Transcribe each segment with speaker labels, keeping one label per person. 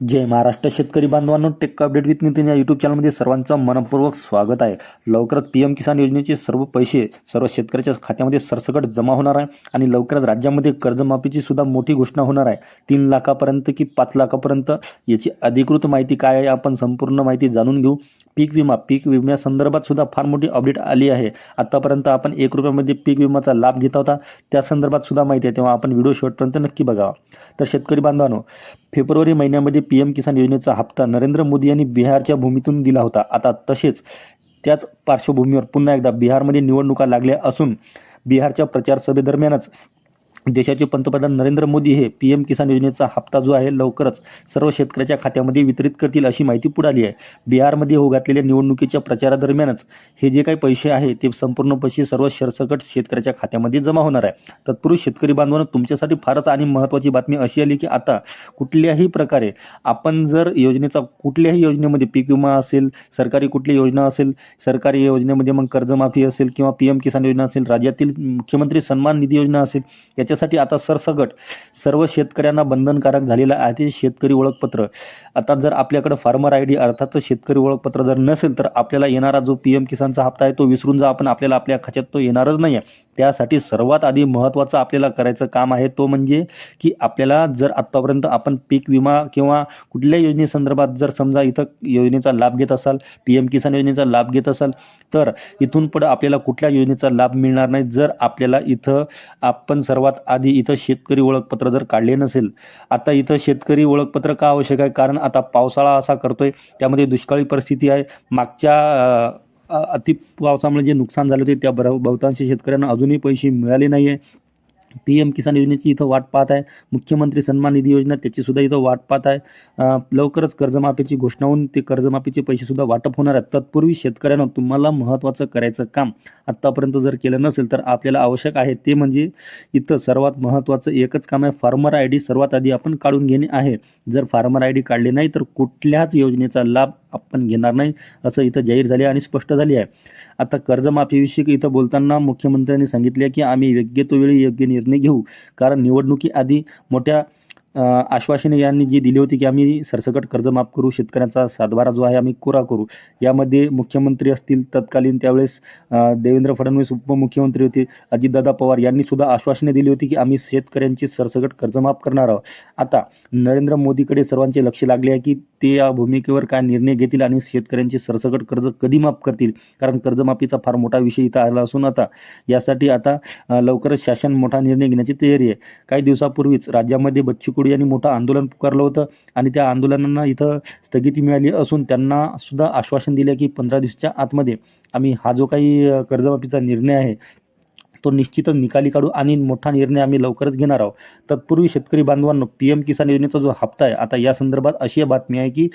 Speaker 1: जय महाराष्ट्र शेतकरी बांधवांनो, take update with Nitin या यूट्यूब चॅनलमध्ये सर्वांचं मनपूर्वक स्वागत आहे. लवकरच PM किसान योजनेचे सर्व पैसे सर्व शेतकऱ्याच्या खात्यामध्ये सरसकट जमा होणार आहे आणि लवकरच राज्यामध्ये कर्जमाफीची सुद्धा मोठी घोषणा होणार आहे. 3 लाखापर्यंत की 5 लाखापर्यंत याची अधिकृत माहिती काय आहे आपण संपूर्ण माहिती जाणून घेऊ. पीक विम्यासंदर्भात सुद्धा फार मोठी अपडेट आली आहे. आतापर्यंत आपण 1 रुपयामध्ये पीक विमाचा लाभ घेत होता, त्या संदर्भात सुद्धा माहिती आहे, तेव्हा आपण व्हिडिओ शेवटपर्यंत नक्की बघावा. तर शेतकरी बांधवांनो, फेब्रुवारी महिन्यामध्ये PM किसान योजनेचा हप्ता नरेंद्र मोदी यांनी बिहारच्या भूमीतून दिला होता. आता तसेच त्याच पार्श्वभूमीवर पुन्हा एकदा बिहारमध्ये निवडणुका लागल्या असून बिहारच्या प्रचार सभेदरम्यानच देशाचे पंतप्रधान नरेंद्र मोदी हे PM किसान योजनेचा हप्ता जो आहे लवकरच सर्व शेतकऱ्याच्या खात्यामध्ये वितरित करतील अशी माहिती पुढे आली आहे. बिहारमध्ये होऊ घातलेल्या निवडणुकीच्या प्रचारादरम्यानच हे जे काही पैसे आहे ते संपूर्ण पैसे सर्व सरसकट शेतकऱ्याच्या खात्यामध्ये जमा होणार आहे. तत्पूर्वी शेतकरी बांधवांनो, तुमच्यासाठी फारच आणि महत्त्वाची बातमी अशी आली की आता कुठल्याही प्रकारे आपण जर कुठल्याही योजनेमध्ये पीक विमा असेल, सरकारी कुठली योजना असेल, सरकारी योजनेमध्ये मग कर्जमाफी असेल किंवा PM किसान योजना असेल, राज्यातील मुख्यमंत्री सन्मान निधी योजना असेल, याच्यासाठी आता सरसकट सर्व शेतकऱ्यांना बंधनकारक झालेलं आहे ते शेतकरी ओळखपत्र. आता जर आपल्याकडे फार्मर ID अर्थातच शेतकरी ओळखपत्र जर नसेल तर आपल्याला येणारा जो PM किसानचा हप्ता आहे तो विसरून जा, आपल्याला आपल्या खात्यात तो येणारच नाही आहे. त्यासाठी सर्वात आधी महत्त्वाचं आपल्याला करायचं काम आहे तो म्हणजे की आपल्याला जर आत्तापर्यंत आपण पीक विमा किंवा कुठल्या योजनेसंदर्भात जर समजा इथं योजनेचा लाभ घेत असाल, PM किसान योजनेचा लाभ घेत असाल, तर इथून पुढे आपल्याला कुठल्या योजनेचा लाभ मिळणार नाही जर आपल्याला इथं आपण सर्वात आधी इथं शेतकरी ओळखपत्र जर काढले नसेल. आता इथं शेतकरी ओळखपत्र का आवश्यक आहे? कारण आता पावसाळा असा करतोय, त्यामध्ये दुष्काळी परिस्थिती आहे. मागच्या अति पावसामुळे जे नुकसान झाले होते त्या बहुतांश शेतकऱ्यांना अजूनही पैसे मिळाले नाही आहे. PM किसान योजनेची इथं वाट पाहत आहे. मुख्यमंत्री सन्मान निधी योजना त्याची सुद्धा इथं वाट पाहत आहे. लवकरच कर्जमाफीची घोषणा होऊन ते कर्जमाफीचे पैसे सुद्धा वाटप होणार आहेत. तत्पूर्वी शेतकऱ्यांना तुम्हाला महत्त्वाचं करायचं काम आत्तापर्यंत जर केलं नसेल तर आपल्याला आवश्यक आहे ते म्हणजे इथं सर्वात महत्त्वाचं एकच काम आहे, फार्मर ID सर्वात आधी आपण काढून घेणे आहे. जर फार्मर ID काढले नाही तर कुठल्याच योजनेचा लाभ आपण घेणार नाही असं इथं जाहीर झाले आणि स्पष्ट झाले आहे. आता कर्जमाफीविषयी इथं बोलताना मुख्यमंत्र्यांनी सांगितले की आम्ही योग्य तो वेळी योग्य निर्णय घेऊ, कारण निवडणुकीआधी मोठ्या आश्वासने यांनी जी दिली होती की आम्ही सरसकट कर्ज माफ करू, शेतकऱ्यांचा सातबारा जो आहे आम्ही कोरा करू. यामध्ये मुख्यमंत्री असतील तत्कालीन त्यावेळेस देवेंद्र फडणवीस उपमुख्यमंत्री होते, अजितदादा पवार यांनी सुद्धा आश्वासने दिली होती की आम्ही शेतकऱ्यांची सरसकट कर्जमाफ करणार आहोत. आता नरेंद्र मोदीकडे सर्वांचे लक्ष लागले आहे की ते या भूमिकेवर काय निर्णय घेतील आणि शेतकऱ्यांची सरसकट कर्ज कधी माफ करतील, कारण कर्जमाफीचा फार मोठा विषय इथं आला असून आता यासाठी आता लवकरच शासन मोठा निर्णय घेण्याची तयारी आहे. काही दिवसापूर्वीच राज्यामध्ये बच्चू कडू यांनी मोठं आंदोलन पुकारलं होतं आणि त्या आंदोलनांना इथं स्थगिती मिळाली असून त्यांना सुद्धा आश्वासन दिले की 15 दिवसाच्या आतमध्ये आम्ही हा जो काही कर्जमाफीचा निर्णय आहे तो निश्चितच निकाली काढू आणि मोठा निर्णय आम्ही लवकरच घेणार आहोत. तत्पूर्वी शेतकरी बांधवांनो, PM किसान योजनेचा जो हप्ता आहे आता या संदर्भात अशी बातमी आहे की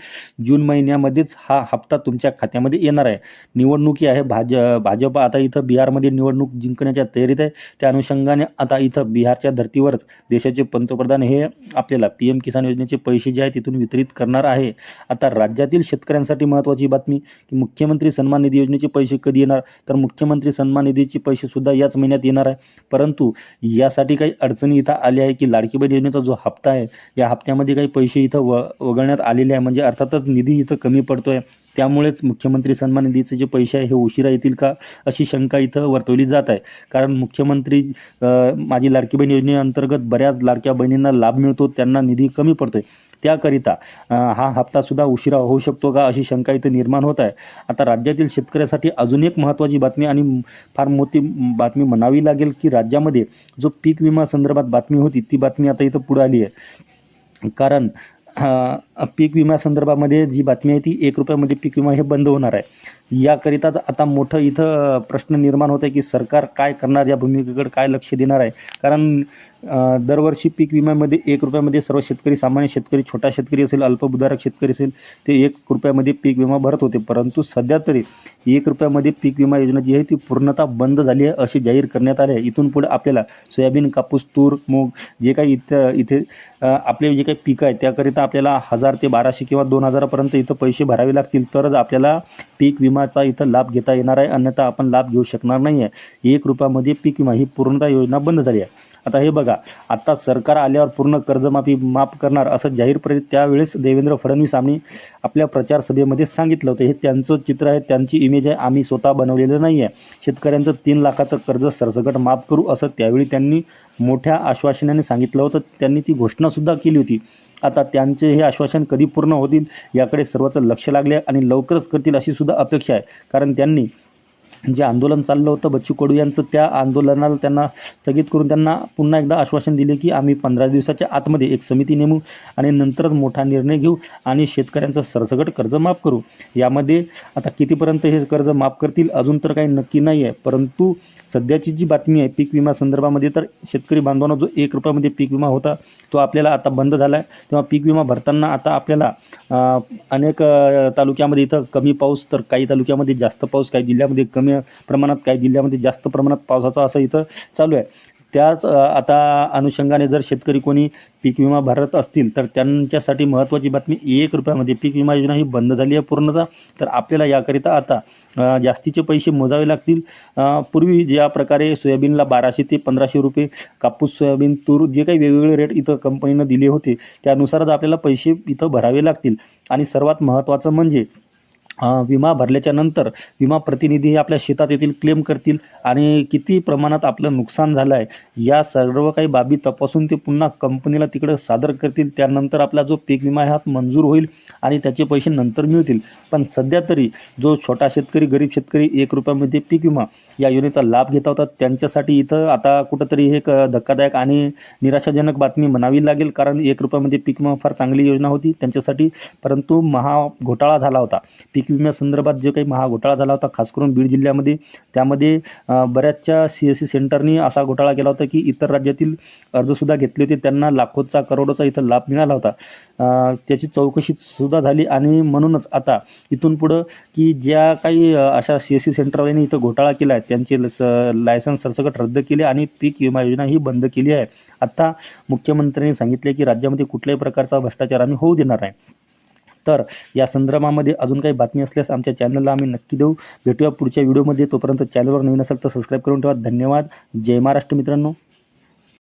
Speaker 1: जून महिन्यामध्येच हा हप्ता तुमच्या खात्यामध्ये येणार आहे. निवडणुकी आहे, भाजप आता इथं बिहारमध्ये निवडणूक जिंकण्याच्या तयारीत आहे. त्या अनुषंगाने आता इथं बिहारच्या धर्तीवरच देशाचे पंतप्रधान हे आपल्याला PM किसान योजनेचे पैसे जे आहेत तिथून वितरित करणार आहे. आता राज्यातील शेतकऱ्यांसाठी महत्त्वाची बातमी की मुख्यमंत्री सन्मान निधी योजनेचे पैसे कधी येणार, तर मुख्यमंत्री सन्मान निधीचे पैसे सुद्धा याच महिन्यात येणार आहे. परंतु यासाठी काही अडचणी इथं आल्या आहे की लाडकी बहीण योजनेचा जो हप्ता आहे या हप्त्यामध्ये काही पैसे इथं वगळण्यात आलेले आहे, म्हणजे अर्थातच निधी इथं कमी पडतोय. त्यामुळेच मुख्यमंत्री सन्मान निधीचे जे पैसे आहे हे उशिरा येतील का अशी शंका इथं वर्तवली जात आहे. कारण मुख्यमंत्री माझी लाडकी बहीण योजनेअंतर्गत बऱ्याच लाडक्या बहिणींना लाभ मिळतो, त्यांना निधी कमी पडतोय. त्याकरिता हा हप्ता सुद्धा उशिरा होऊ शकतो का अशी शंका इथं निर्माण होत आहे. आता राज्यातील शेतकऱ्यासाठी अजून एक महत्त्वाची बातमी आणि फार मोठी बातमी म्हणावी लागेल की राज्यामध्ये जो पीक विमा संदर्भात बातमी होती ती बातमी आता इथं पुढे आली आहे. कारण पीक विम्यासंदर्भामध्ये जी बातमी आहे ती 1 रुपयामध्ये पीक विमा हे बंद होणार आहे. याकरिताच आता मोठं इथं प्रश्न निर्माण होत आहे की सरकार काय करणार, या भूमिकेकडे काय लक्ष देणार आहे. कारण दरवर्षी पीक विम्यामध्ये 1 रुपयामध्ये सर्व शेतकरी, सामान्य शेतकरी, छोटा शेतकरी असेल, अल्पभूधारक शेतकरी असेल ते 1 रुपयामध्ये पीक विमा भरत होते. परंतु सध्या तरी 1 रुपयामध्ये पीक विमा योजना जी आहे ती पूर्णतः बंद झाली आहे अशी जाहीर करण्यात आले आहे. इथून पुढे आपल्याला सोयाबीन, कापूस, तूर, मूग जे काही इथे आपले जे काही पिकं आहेत त्याकरिता आपल्याला 1000 ते 1200 किंवा 2000पर्यंत इथं पैसे भरावे लागतील तरच आपल्याला पीक विमाचा इथं लाभ घेता येणार आहे, अन्यथा आपण लाभ घेऊ शकणार नाही आहे. 1 रुपयामध्ये पीक विमा ही पूर्णतः योजना बंद झाली आहे. आता हे बघा, आता सरकार आल्यावर पूर्ण कर्जमाफी माफ करणार असं जाहीरपणे त्यावेळेस देवेंद्र फडणवीस आम्ही आपल्या प्रचार सभेमध्ये सांगितलं होतं. हे त्यांचं चित्र आहे, त्यांची इमेज आहे, आम्ही स्वतः बनवलेलं नाही आहे. शेतकऱ्यांचं 3 लाखाचं कर्ज सरसकट माफ करू असं त्यावेळी त्यांनी मोठ्या आश्वासनाने सांगितलं होतं. त्यांनी ती घोषणासुद्धा केली होती. आता त्यांचे हे आश्वासन कधी पूर्ण होतील याकडे सर्वांचं लक्ष लागले आणि लवकरच करतील अशी सुद्धा अपेक्षा आहे. कारण त्यांनी जे आंदोलन चाललं होतं बच्चू कडू यांचं, त्या आंदोलनाला त्यांना स्थगित करून त्यांना पुन्हा एकदा आश्वासन दिले की आम्ही 15 दिवसाच्या आतमध्ये एक समिती नेमू आणि नंतरच मोठा निर्णय घेऊ आणि शेतकऱ्यांचं सरसकट कर्ज माफ करू. यामध्ये आता कितीपर्यंत हे कर्ज माफ करतील अजून तर काही नक्की नाही आहे. परंतु सध्याची जी बातमी आहे पीक विमा संदर्भामध्ये, तर शेतकरी बांधवांना जो 1 रुपयामध्ये पीक विमा होता तो आपल्याला आता बंद झाला आहे. तेव्हा पीक विमा भरताना आता आपल्याला अनेक तालुक्यामध्ये इथं कमी पाऊस, तर काही तालुक्यामध्ये जास्त पाऊस, काही जिल्ह्यामध्ये कमी प्रमाणात, काही जिल्ह्यामध्ये जास्त प्रमाणात पावसाचा असं इथं चालू आहे. त्याच आता अनुषंगाने जर शेतकरी कोणी पीक विमा भरत असतील तर त्यांच्यासाठी महत्त्वाची बातमी, 1 रुपयामध्ये पीक विमा योजना ही बंद झाली आहे पूर्णतः. तर आपल्याला याकरिता आता जास्तीचे पैसे मोजावे लागतील. पूर्वी ज्या प्रकारे सोयाबीनला 1200 ते 1500 रुपये, कापूस, सोयाबीन, तूर जे काही वेगवेगळे रेट इथं कंपनीनं दिले होते त्यानुसारच आपल्याला पैसे इथं भरावे लागतील. आणि सर्वात महत्त्वाचं म्हणजे विमा भरल्याच्या नंतर विमा प्रतिनिधी आपल्या शेतात येतील, क्लेम करतील आणि किती प्रमाणात आपलं नुकसान झालं आहे या सर्व काही बाबी तपासून ते पुन्हा कंपनीला तिकडं सादर करतील. त्यानंतर आपला जो पीक विमा आहे हा मंजूर होईल आणि त्याचे पैसे नंतर मिळतील. पण सध्या तरी जो छोटा शेतकरी, गरीब शेतकरी 1 रुपयामध्ये पीक विमा या योजनेचा लाभ घेत होता त्यांच्यासाठी इथं आता कुठंतरी एक धक्कादायक आणि निराशाजनक बातमी म्हणावी लागेल. कारण 1 रुपयामध्ये पीक विमा फार चांगली योजना होती त्यांच्यासाठी, परंतु महाघोटाळा झाला होता. पीक विम्यासंदर्भात जे काही महाघोटाळा झाला होता खास करून बीड जिल्ह्यामध्ये, त्यामध्ये बऱ्याचशा CSC सेंटरनी असा घोटाळा केला होता की इतर राज्यातील अर्जसुद्धा घेतले होते, त्यांना लाखोचा करोडोचा इथं लाभ मिळाला होता. त्याची चौकशीसुद्धा झाली आणि म्हणूनच आता इथून पुढं की ज्या काही अशा CSC सेंटरवाल्यांनी इथं घोटाळा केला आहे त्यांचे लायसन्स सरसकट रद्द केले आणि पीक विमा योजना ही बंद केली आहे. आता मुख्यमंत्र्यांनी सांगितले की राज्यामध्ये कुठल्याही प्रकारचा भ्रष्टाचार आम्ही होऊ देणार नाही. तर या संदर्भामध्ये अजून काही बातमी असल्यास आमच्या चॅनलला आम्ही नक्की देऊ. भेटूया पुढच्या व्हिडिओमध्ये. तोपर्यंत चॅनलवर नवीन असेल तर सबस्क्राईब करून ठेवा. धन्यवाद. जय महाराष्ट्र मित्रांनो.